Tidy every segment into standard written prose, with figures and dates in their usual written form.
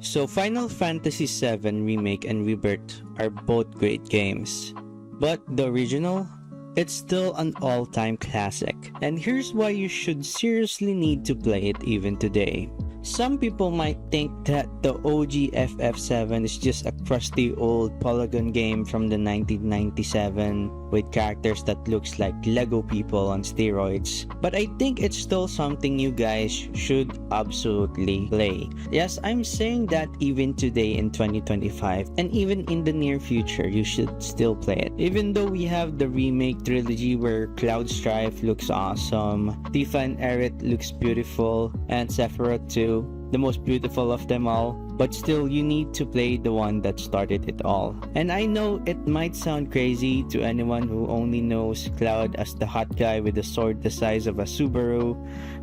So Final Fantasy VII Remake and Rebirth are both great games. But the original? It's still an all-time classic. And here's why you should seriously need to play it even today. Some people might think that the OG FF7 is just a crusty old polygon game from the 1997 with characters that looks like Lego people on steroids. But I think it's still something you guys should absolutely play. Yes, I'm saying that even today in 2025 and even in the near future, you should still play it. Even though we have the remake trilogy where Cloud Strife looks awesome, Tifa and Aerith looks beautiful, and Sephiroth too, the most beautiful of them all, but still you need to play the one that started it all. And I know it might sound crazy to anyone who only knows Cloud as the hot guy with a sword the size of a Subaru,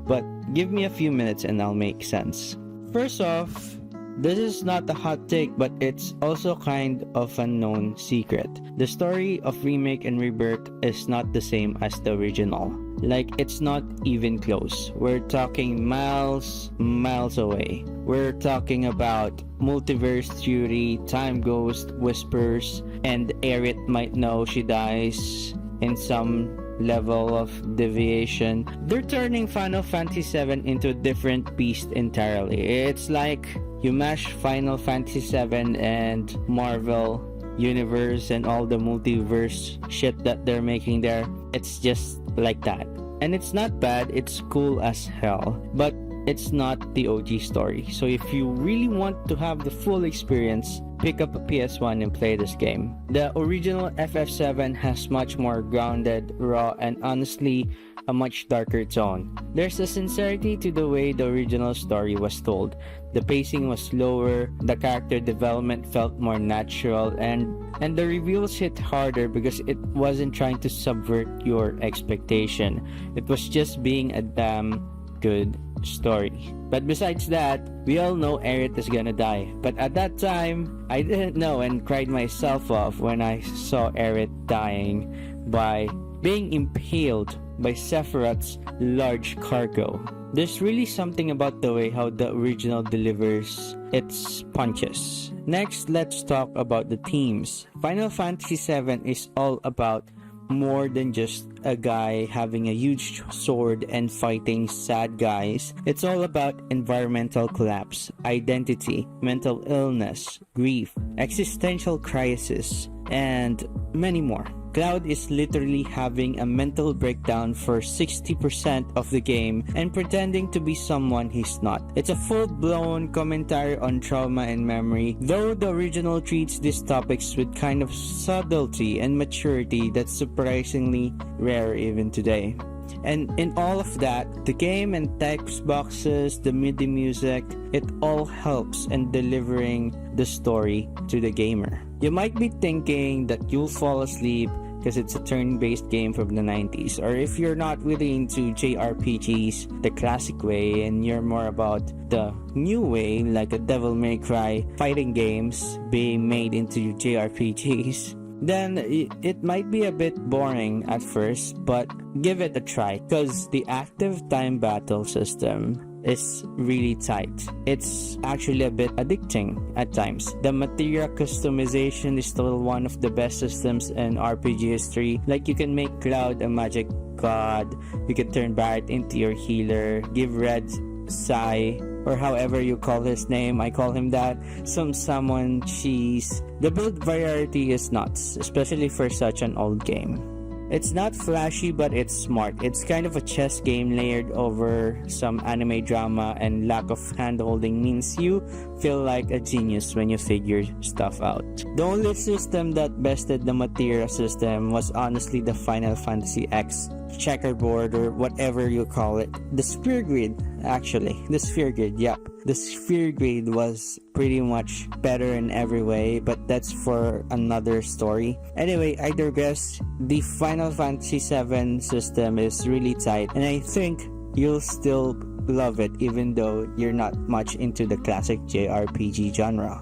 but give me a few minutes and I'll make sense. First off, this is not a hot take, but it's also kind of a known secret. The story of Remake and Rebirth is not the same as the original. Like, it's not even close. We're talking miles away. We're talking about multiverse theory, time ghost, whispers, and Aerith might know she dies in some level of deviation. They're turning Final Fantasy VII into a different beast entirely. It's like you mash Final Fantasy VII and Marvel Universe and all the multiverse shit that they're making there. It's just like that. And it's not bad, it's cool as hell, but it's not the OG story. So if you really want to have the full experience, pick up a PS1 and play this game. The original FF7 has much more grounded, raw, and honestly, a much darker tone. There's a sincerity to the way the original story was told. The pacing was slower, the character development felt more natural, and the reveals hit harder because it wasn't trying to subvert your expectation. It was just being a damn good story. But besides that, we all know Aerith is gonna die. But at that time, I didn't know and cried myself off when I saw Aerith dying by being impaled by Sephiroth's large cargo. There's really something about the way how the original delivers its punches. Next, let's talk about the themes. Final Fantasy VII is all about more than just a guy having a huge sword and fighting sad guys. It's all about environmental collapse, identity, mental illness, grief, existential crisis, and many more. Cloud is literally having a mental breakdown for 60% of the game and pretending to be someone he's not. It's a full-blown commentary on trauma and memory, though the original treats these topics with kind of subtlety and maturity that's surprisingly rare even today. And in all of that, the game and text boxes, the MIDI music, it all helps in delivering the story to the gamer. You might be thinking that you'll fall asleep because it's a turn-based game from the 90s, or if you're not really into JRPGs the classic way and you're more about the new way, like a Devil May Cry fighting games being made into JRPGs, then it might be a bit boring at first, but give it a try because the active time battle system is really tight. It's actually a bit addicting at times. The materia customization is still one of the best systems in RPG history. Like, you can make Cloud a magic god, you can turn Barret into your healer, give Red Sai, or however you call his name, I call him that, some salmon cheese. The build variety is nuts, especially for such an old game. It's not flashy, but it's smart. It's kind of a chess game layered over some anime drama, and lack of hand-holding means you feel like a genius when you figure stuff out. The only system that bested the materia system was honestly the Final Fantasy X checkerboard, or whatever you call it. The sphere grid, actually. The sphere grid, yep. The sphere grid was pretty much better in every way, but that's for another story. Anyway, I digress. The Final Fantasy VII system is really tight, and I think you'll still love it even though you're not much into the classic JRPG genre.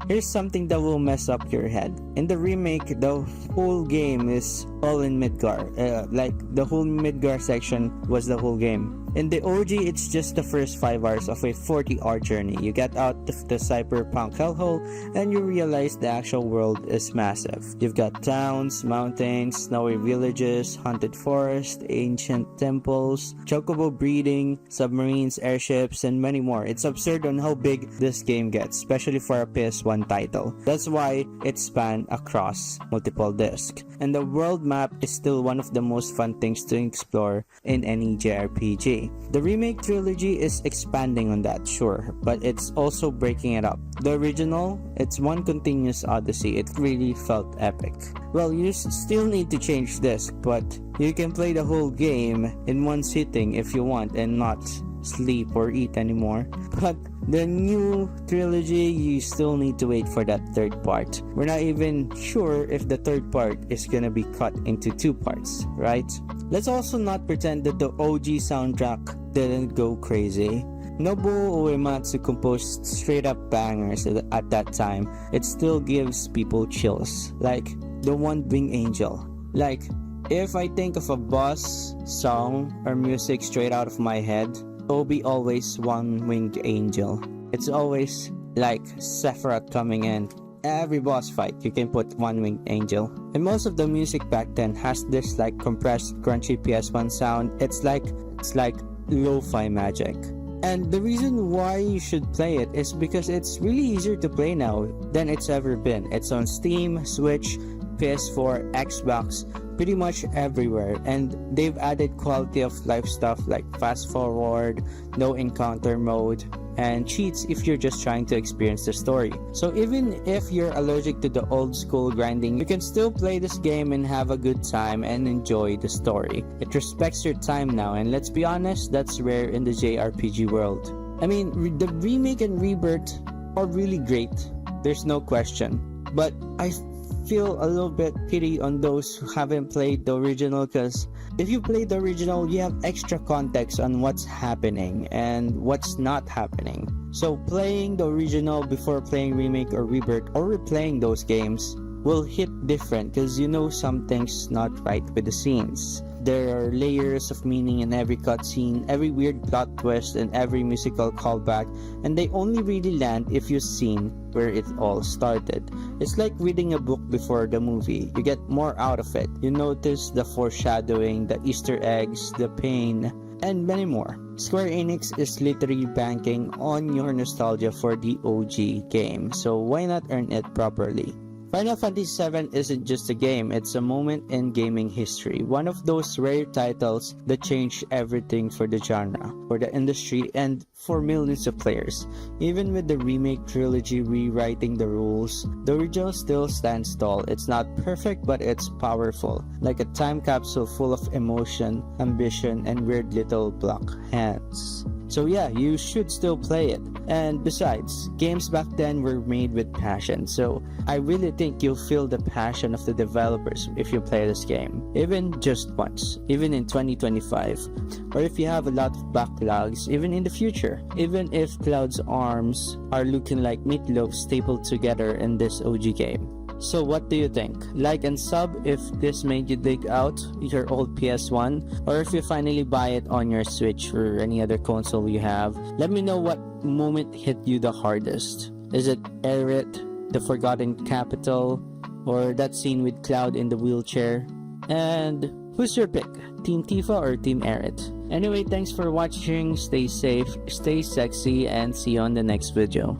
Here's something that will mess up your head. In the remake, the whole game is all in Midgar. Like, the whole Midgar section was the whole game. In the OG, it's just the first 5 hours of a 40-hour journey. You get out of the cyberpunk hellhole and you realize the actual world is massive. You've got towns, mountains, snowy villages, haunted forests, ancient temples, chocobo breeding, submarines, airships, and many more. It's absurd on how big this game gets, especially for a PS1 title. That's why it spanned across multiple discs. And the world map is still one of the most fun things to explore in any JRPG. The remake trilogy is expanding on that, sure, but it's also breaking it up. The original, it's one continuous odyssey. It really felt epic. Well, you still need to change disc, but you can play the whole game in one sitting if you want and not sleep or eat anymore. But the new trilogy, you still need to wait for that third part. We're not even sure if the third part is gonna be cut into 2 parts, right? Let's also not pretend that the OG soundtrack didn't go crazy. Nobuo Uematsu composed straight up bangers at that time. It still gives people chills, like the One Winged Angel. Like, if I think of a boss song or music straight out of my head, it'll be always One Winged Angel. It's always like Sephiroth coming in. Every boss fight, you can put One Winged Angel. And most of the music back then has this like compressed, crunchy PS1 sound. It's like lo-fi magic. And the reason why you should play it is because it's really easier to play now than it's ever been. It's on Steam, Switch, PS4, Xbox, pretty much everywhere, and they've added quality of life stuff like fast forward, no encounter mode, and cheats if you're just trying to experience the story. So even if you're allergic to the old school grinding, you can still play this game and have a good time and enjoy the story. It respects your time now, and let's be honest, that's rare in the JRPG world. I mean, the remake and rebirth are really great, there's no question, but I feel a little bit pity on those who haven't played the original, because if you play the original, you have extra context on what's happening and what's not happening. So playing the original before playing remake or rebirth or replaying those games will hit different, because you know something's not right with the scenes. There are layers of meaning in every cutscene, every weird plot twist, and every musical callback, and they only really land if you've seen where it all started. It's like reading a book before the movie. You get more out of it. You notice the foreshadowing, the Easter eggs, the pain, and many more. Square Enix is literally banking on your nostalgia for the OG game, so why not earn it properly? Final Fantasy VII isn't just a game, it's a moment in gaming history. One of those rare titles that changed everything for the genre, for the industry, and for millions of players. Even with the remake trilogy rewriting the rules, the original still stands tall. It's not perfect, but it's powerful, like a time capsule full of emotion, ambition, and weird little black hands. So yeah, you should still play it. And besides, games back then were made with passion, so I really think you'll feel the passion of the developers if you play this game, even just once, even in 2025, or if you have a lot of backlogs, even in the future, even if Cloud's arms are looking like meatloaf stapled together in this OG game. So what do you think? Like and sub if this made you dig out your old PS1, or if you finally buy it on your Switch or any other console you have. Let me know what moment hit you the hardest. Is it Aerith, the Forgotten Capital, or that scene with Cloud in the wheelchair? And who's your pick? Team Tifa or Team Aerith? Anyway, thanks for watching, stay safe, stay sexy, and see you on the next video.